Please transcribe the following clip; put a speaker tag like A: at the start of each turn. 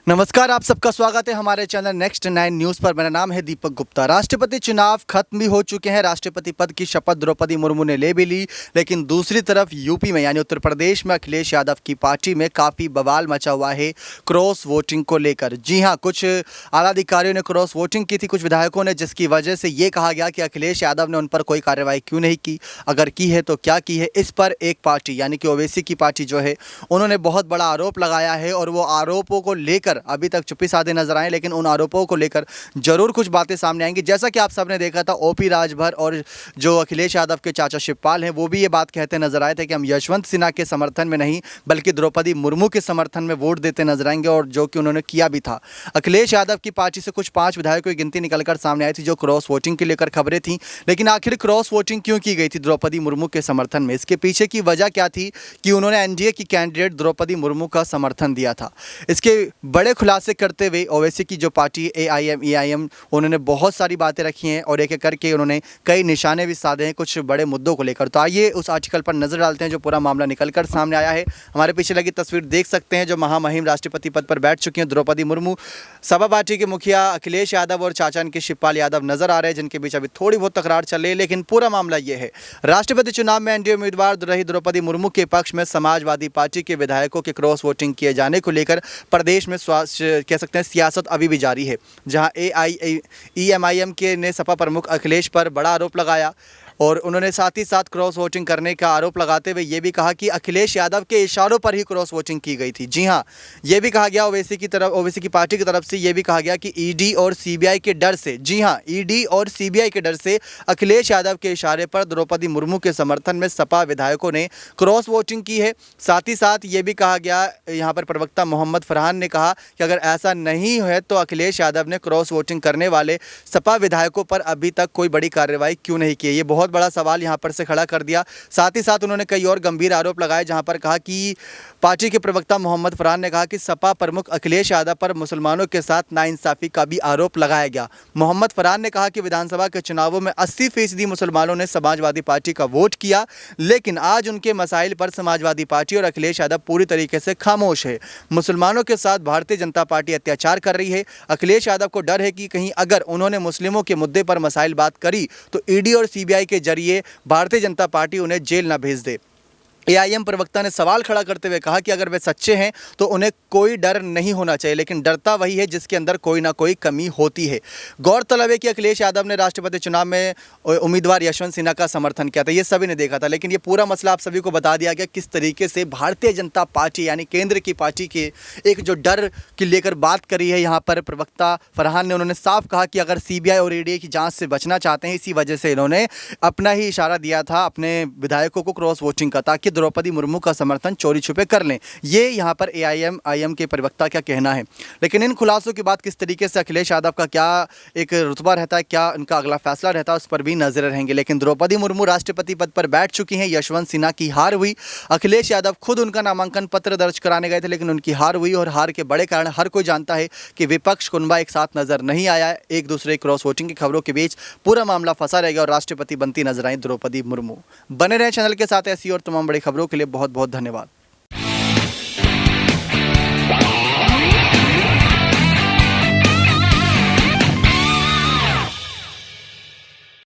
A: नमस्कार, आप सबका स्वागत है हमारे चैनल नेक्स्ट 9 न्यूज़ पर। मेरा नाम है दीपक गुप्ता। राष्ट्रपति चुनाव खत्म भी हो चुके हैं। राष्ट्रपति पद की शपथ द्रौपदी मुर्मू ने ले भी ली, लेकिन दूसरी तरफ यूपी में यानी उत्तर प्रदेश में अखिलेश यादव की पार्टी में काफ़ी बवाल मचा हुआ है क्रॉस वोटिंग को लेकर। जी हाँ, कुछ आला अधिकारियों ने क्रॉस वोटिंग की थी, कुछ विधायकों ने, जिसकी वजह से ये कहा गया कि अखिलेश यादव ने उन पर कोई कार्रवाई क्यों नहीं की, अगर की है तो क्या की है। इस पर एक पार्टी यानी कि ओवैसी की पार्टी जो है, उन्होंने बहुत बड़ा आरोप लगाया है और वो आरोपों को लेकर अभी तक चुप्पी साधे नजर आए, लेकिन उन आरोपों को लेकर जरूर कुछ बातें सामने आएंगी। जैसा कि आप सबने देखा था, ओपी राजभर और जो अखिलेश यादव के चाचा शिवपाल हैं, वो भी ये बात कहते नजर आए थे कि हम यशवंत सिन्हा के समर्थन में नहीं बल्कि द्रौपदी मुर्मू के समर्थन में वोट देते नजर आएंगे, और जो कि उन्होंने किया भी था। अखिलेश यादव की पार्टी से कुछ 5 विधायकों की गिनती निकलकर सामने आई थी जो क्रॉस वोटिंग को लेकर खबरें थी। लेकिन आखिर क्रॉस वोटिंग क्यों की गई थी द्रौपदी मुर्मू के समर्थन में, इसके पीछे की वजह क्या थी कि उन्होंने एनडीए की कैंडिडेट द्रौपदी मुर्मू का समर्थन दिया था। इसके बड़े खुलासे करते हुए ओवैसी की जो पार्टी एआईएम उन्होंने बहुत सारी बातें रखी हैं और एक एक करके उन्होंने कई निशाने भी साधे हैं कुछ बड़े मुद्दों को लेकर। तो आइए उस आर्टिकल पर नजर डालते हैं जो पूरा मामला निकलकर सामने आया है। हमारे पीछे लगी तस्वीर देख सकते हैं, जो महामहिम राष्ट्रपति पद पर बैठ चुकी हैं द्रौपदी मुर्मू। सपा पार्टी के मुखिया अखिलेश यादव और चाचा इनके शिवपाल यादव नजर आ रहे हैं, जिनके बीच अभी थोड़ी बहुत तकरार चल रही है। लेकिन पूरा मामला ये है, राष्ट्रपति चुनाव में एनडीए उम्मीदवार रही द्रौपदी मुर्मू के पक्ष में समाजवादी पार्टी के विधायकों के क्रॉस वोटिंग किए जाने को लेकर प्रदेश में कह सकते हैं सियासत अभी भी जारी है। जहां एआईएम के ने सपा प्रमुख अखिलेश पर बड़ा आरोप लगाया और उन्होंने साथ ही साथ क्रॉस वोटिंग करने का आरोप लगाते हुए ये भी कहा कि अखिलेश यादव के इशारों पर ही क्रॉस वोटिंग की गई थी। जी हां, ये भी कहा गया ओवैसी की पार्टी की तरफ से ये भी कहा गया कि ईडी और सीबीआई के डर से, जी हां, ईडी और सीबीआई के डर से अखिलेश यादव के इशारे पर द्रौपदी मुर्मू के समर्थन में सपा विधायकों ने क्रॉस वोटिंग की है। साथ ही साथ ये भी कहा गया, यहाँ पर प्रवक्ता मोहम्मद फरहान ने कहा कि अगर ऐसा नहीं है तो अखिलेश यादव ने क्रॉस वोटिंग करने वाले सपा विधायकों पर अभी तक कोई बड़ी कार्रवाई क्यों नहीं की है। ये बहुत बड़ा सवाल यहां पर से खड़ा कर दिया। साथ ही साथ उन्होंने कई और गंभीर आरोप लगाए, जहां पर कहा कि पार्टी के प्रवक्ता मोहम्मद फरहान ने कहा कि सपा प्रमुख अखिलेश यादव पर मुसलमानों के साथ नाइंसाफी का भी आरोप लगाया गया। मोहम्मद फरहान ने कहा कि विधानसभा के चुनावों में 80% मुसलमानों ने समाजवादी पार्टी का वोट किया, लेकिन आज उनके मसाइल पर समाजवादी पार्टी और अखिलेश यादव पूरी तरीके से खामोश है। मुसलमानों के साथ भारतीय जनता पार्टी अत्याचार कर रही है। अखिलेश यादव को डर है कि कहीं अगर उन्होंने मुस्लिमों के मुद्दे पर मसाइल बात करी तो ईडी और सीबीआई के जरिए भारतीय जनता पार्टी उन्हें जेल ना भेज दे। एआईएम प्रवक्ता ने सवाल खड़ा करते हुए कहा कि अगर वे सच्चे हैं तो उन्हें कोई डर नहीं होना चाहिए, लेकिन डरता वही है जिसके अंदर कोई ना कोई कमी होती है। गौरतलब है कि अखिलेश यादव ने राष्ट्रपति चुनाव में उम्मीदवार यशवंत सिन्हा का समर्थन किया था, ये सभी ने देखा था। लेकिन ये पूरा मसला आप सभी को बता दिया गया किस तरीके से भारतीय जनता पार्टी यानी केंद्र की पार्टी के एक जो डर की लेकर बात करी है यहाँ पर प्रवक्ता फरहान ने, उन्होंने साफ कहा कि अगर सीबीआई और ईडी की जाँच से बचना चाहते हैं, इसी वजह से इन्होंने अपना ही इशारा दिया था अपने विधायकों को क्रॉस वोटिंग का, ताकि द्रौपदी मुर्मू का समर्थन चोरी छुपे कर लें। ये यहाँ पर एआईएम के प्रवक्ता का कहना है। लेकिन इन खुलासों के बाद किस तरीके से अखिलेश यादव का क्या एक रुतबा रहता है, क्या उनका अगला फैसला रहता है, उस पर भी नजर रहेंगे। लेकिन द्रौपदी मुर्मू राष्ट्रपति पद पर बैठ चुकी हैं। यशवंत सिन्हा की हार हुई। अखिलेश यादव खुद उनका नामांकन पत्र दर्ज कराने गए थे, लेकिन उनकी हार हुई और हार के बड़े कारण हर कोई जानता है कि विपक्ष कुनबा एक साथ नजर नहीं आया। एक दूसरे क्रॉस वोटिंग की खबरों के बीच पूरा मामला फंसा रहेगा और राष्ट्रपति बनती नजर आई द्रौपदी मुर्मू। बने रहे चैनल के साथ ऐसी और तमाम बड़ी खबरों के लिए बहुत बहुत धन्यवाद।